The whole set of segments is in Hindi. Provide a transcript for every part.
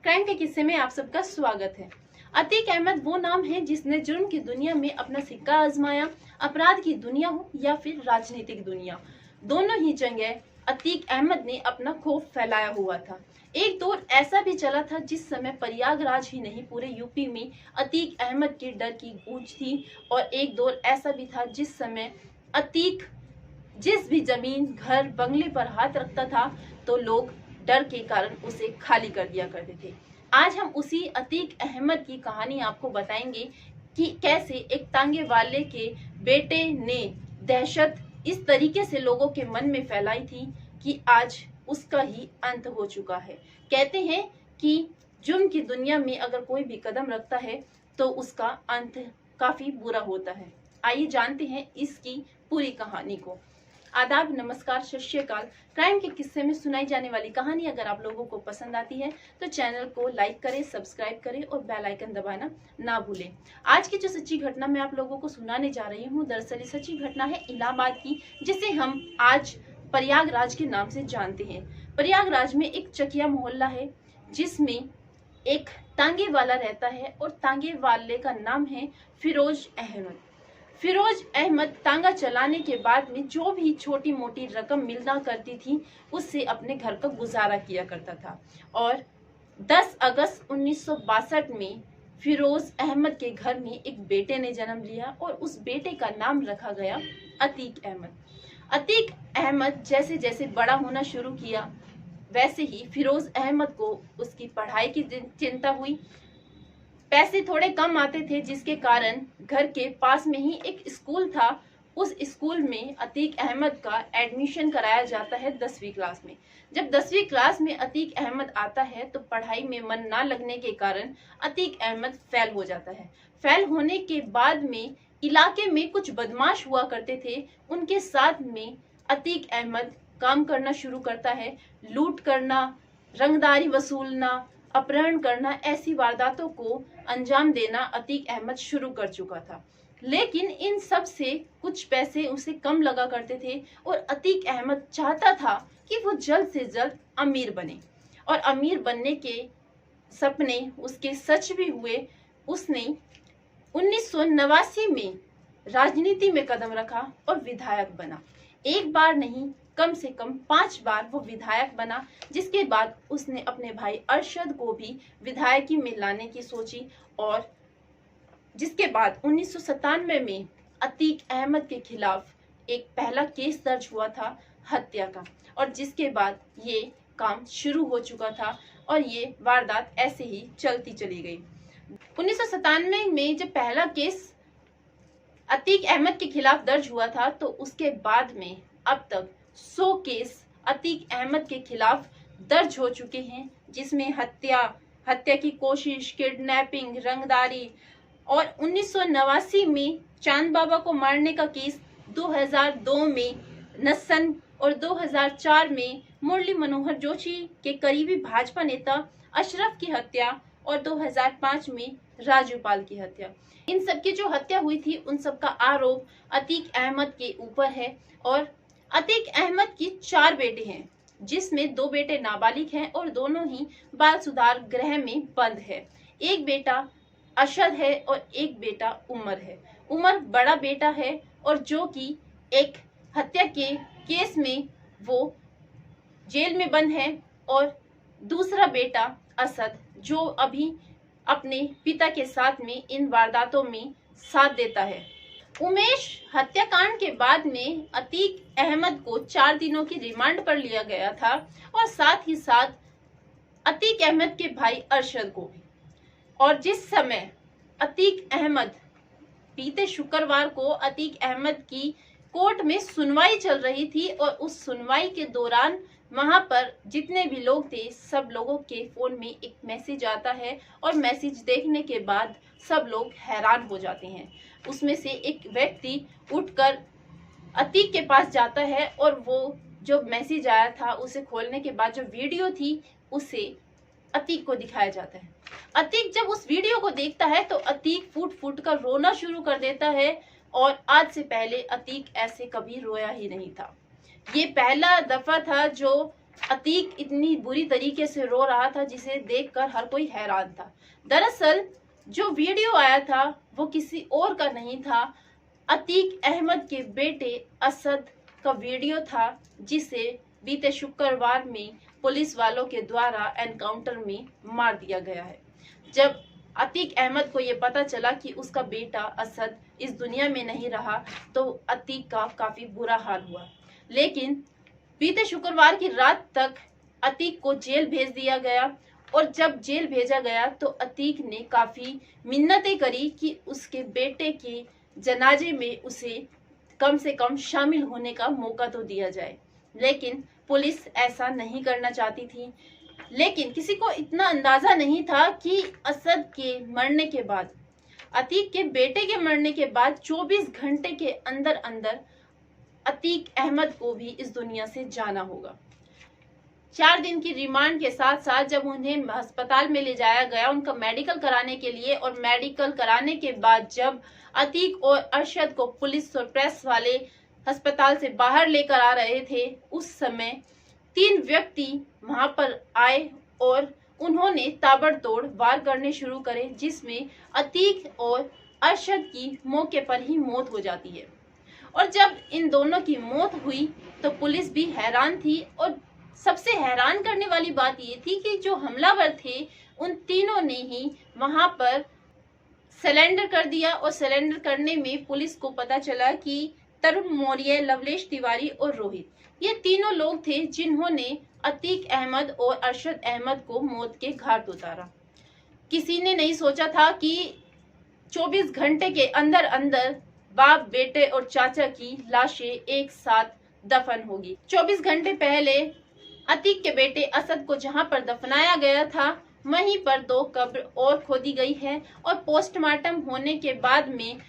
क्राइम के किस्से में आप सबका स्वागत है। अतीक अहमद वो नाम है जिसने जुर्म की दुनिया में अपना सिक्का आजमाया। अपराध की दुनिया हो या फिर राजनीतिक दुनिया, दोनों ही जगह अतीक अहमद ने अपना खौफ फैलाया हुआ था। एक दौर ऐसा भी चला था जिस समय प्रयागराज ही नहीं पूरे यूपी में अतीक अहमद के डर की गूंज थी। और एक दौर ऐसा भी था जिस समय अतीक जिस भी जमीन, घर, बंगले पर हाथ रखता था तो लोग डर के कारण उसे खाली कर दिया करते थे। आज हम उसी अतीक अहमद की कहानी आपको बताएंगे कि कैसे एक तांगे वाले के बेटे ने दहशत इस तरीके से लोगों के मन में फैलाई थी कि आज उसका ही अंत हो चुका है। कहते हैं कि जुर्म की दुनिया में अगर कोई भी कदम रखता है तो उसका अंत काफी बुरा होता है। आइए जानते हैं इसकी पूरी कहानी को। आदाब, नमस्कार, सत श्री अकाल। क्राइम के किस्से में सुनाई जाने वाली कहानी अगर आप लोगों को पसंद आती है तो चैनल को लाइक करें, सब्सक्राइब करें और बेल आइकन दबाना ना भूलें। आज की जो सच्ची घटना मैं आप लोगों को सुनाने जा रही हूँ, दरअसल सच्ची घटना है इलाहाबाद की, जिसे हम आज प्रयागराज के नाम से जानते हैं। प्रयागराज में एक चकिया मोहल्ला है जिसमें एक तांगे वाला रहता है और तांगे वाले का नाम है फिरोज अहमद। फिरोज अहमद तांगा चलाने के बाद में जो भी छोटी मोटी रकम मिलना करती थी उससे अपने घर का गुजारा किया करता था। और 10 अगस्त 1962 में फिरोज अहमद के घर में एक बेटे ने जन्म लिया और उस बेटे का नाम रखा गया अतीक अहमद। अतीक अहमद जैसे जैसे बड़ा होना शुरू किया वैसे ही फिरोज अहमद को उसकी पढ़ाई की चिंता हुई। पैसे थोड़े कम आते थे जिसके कारण घर के पास में ही एक स्कूल था, उस स्कूल में अतीक अहमद का एडमिशन कराया जाता है 10वीं क्लास में। जब 10वीं क्लास में अतीक अहमद आता है तो पढ़ाई में मन ना लगने के कारण अतीक अहमद फेल हो जाता है। फेल होने के बाद में इलाके में कुछ बदमाश हुआ करते थे, उनके साथ में अतीक अहमद काम करना शुरू करता है। लूट करना, रंगदारी वसूलना, अपहरण करना, ऐसी वारदातों को अंजाम देना अतीक अहमद शुरू कर चुका था। लेकिन इन सब से कुछ पैसे उसे कम लगा करते थे और अतीक अहमद चाहता था कि वो जल्द से जल्द अमीर बने। और अमीर बनने के सपने उसके सच भी हुए। उसने 1989 में राजनीति में कदम रखा और विधायक बना। एक बार नहीं, कम से कम 5 बार वो विधायक बना, जिसके बाद उसने अपने भाई अरशद को भी विधायकी में लाने की सोची। और जिसके बाद 1997 में अतीक अहमद के खिलाफ एक पहला केस दर्ज हुआ था हत्या का, और जिसके बाद ये काम शुरू हो चुका था और ये वारदात ऐसे ही चलती चली गई। 1997 में जब पहला केस अतीक अहमद के खिलाफ दर्ज हुआ था तो उसके बाद में अब तक 100 केस अतीक अहमद के खिलाफ दर्ज हो चुके हैं, जिसमें हत्या की कोशिश, किडनैपिंग, रंगदारी। और 1989 में चांद बाबा को मारने का केस, 2002 में नक्सन और 2004 में मुरली मनोहर जोशी के करीबी भाजपा नेता अशरफ की हत्या और 2005 में राजू पाल की हत्या। इन सब की जो हत्या हुई थी उन सब का आरोप अतीक अहमद के ऊपर है। और अतीक अहमद की 4 बेटे हैं, जिसमें 2 बेटे नाबालिग हैं और दोनों ही बाल सुधार गृह में बंद है। एक बेटा अरशद है और एक बेटा उमर है। उमर बड़ा बेटा है और जो कि एक हत्या के केस में वो जेल में बंद है, और दूसरा बेटा असद जो अभी अपने पिता के साथ में इन वारदातों में साथ देता है। उमेश हत्याकांड के बाद में अतीक अहमद को 4 दिनों की रिमांड पर लिया गया था और साथ ही साथ अतीक अहमद के भाई अरशद को भी। और जिस समय अतीक अहमद, बीते शुक्रवार को अतीक अहमद की कोर्ट में सुनवाई चल रही थी और उस सुनवाई के दौरान वहां पर जितने भी लोग थे सब लोगों के फोन में एक मैसेज आता है और मैसेज देखने के बाद सब लोग हैरान हो जाते हैं। उसमें से एक व्यक्ति उठकर अतीक के पास जाता है और वो जो मैसेज आया था उसे खोलने के बाद जो वीडियो थी उसे अतीक को दिखाया जाता है। अतीक जब उस वीडियो को देखता है तो अतीक फूट फूट कर रोना शुरू कर देता है, और आज से पहले अतीक ऐसे कभी रोया ही नहीं था। ये पहला दफा था जो अतीक इतनी बुरी तरीके से रो रहा था जिसे देखकर हर कोई हैरान था। दरअसल जो वीडियो आया था वो किसी और का नहीं था, अतीक अहमद के बेटे असद का वीडियो था, जिसे बीते शुक्रवार में पुलिस वालों के द्वारा एनकाउंटर में मार दिया गया है। जब अतीक अहमद को ये पता चला कि उसका बेटा असद इस दुनिया में नहीं रहा तो अतीक का काफी बुरा हाल हुआ। लेकिन बीते शुक्रवार की रात तक अतीक को जेल भेज दिया गया और जब जेल भेजा गया तो अतीक ने काफी मिन्नतें करी कि उसके बेटे के जनाजे में उसे कम से कम शामिल होने का मौका तो दिया जाए, लेकिन पुलिस ऐसा नहीं करना चाहती थी। लेकिन किसी को इतना अंदाजा नहीं था कि असद के मरने के बाद, अतीक के बेटे के मरने के बाद 24 घंटे के अंदर अंदर अतीक अहमद को भी इस दुनिया से जाना होगा। 4 दिन की रिमांड के साथ साथ जब उन्हें अस्पताल में ले जाया गया उनका मेडिकल कराने के लिए, और मेडिकल कराने के बाद जब अतीक और अरशद को पुलिस और प्रेस वाले अस्पताल से बाहर लेकर आ रहे थे, उस समय 3 व्यक्ति वहां पर आए और उन्होंने ताबड़तोड़ वार करने शुरू करे, जिसमें अतीक और अरशद की मौके पर ही मौत हो जाती है। और जब इन दोनों की मौत हुई तो पुलिस भी हैरान थी, और सबसे हैरान करने वाली बात ये थी कि जो हमलावर थे उन तीनों ने ही वहां पर सरेंडर कर दिया, और सरेंडर करने में पुलिस को पता चला कि तरुण मौर्य, लवलेश तिवारी और रोहित, ये तीनों लोग थे जिन्होंने अतीक अहमद और अरशद अहमद को मौत के घाट उतारा। किसी ने नहीं सोचा था कि 24 घंटे के अंदर अंदर बाप, बेटे और चाचा की लाशें एक साथ दफन होगी। 24 घंटे पहले अतीक के बेटे असद को जहां पर दफनाया गया था वहीं पर 2 कब्र और खोदी गई है, और पोस्टमार्टम होने के बाद में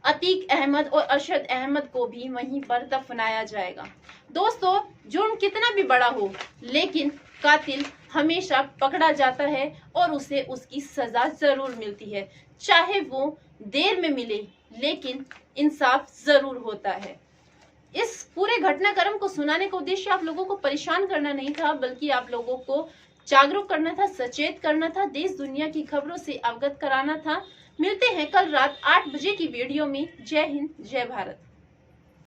अतीक अहमद और अरशद अहमद को भी वहीं पर दफनाया जाएगा। दोस्तों, जुर्म कितना भी बड़ा हो लेकिन कातिल हमेशा पकड़ा जाता है और उसे उसकी सजा जरूर मिलती है, चाहे वो देर में मिले लेकिन इंसाफ जरूर होता है। इस पूरे घटनाक्रम को सुनाने का उद्देश्य आप लोगों को परेशान करना नहीं था, बल्कि आप लोगों को जागरूक करना था, सचेत करना था, देश दुनिया की खबरों से अवगत कराना था। मिलते हैं कल रात 8 बजे की वीडियो में। जय हिंद, जय भारत।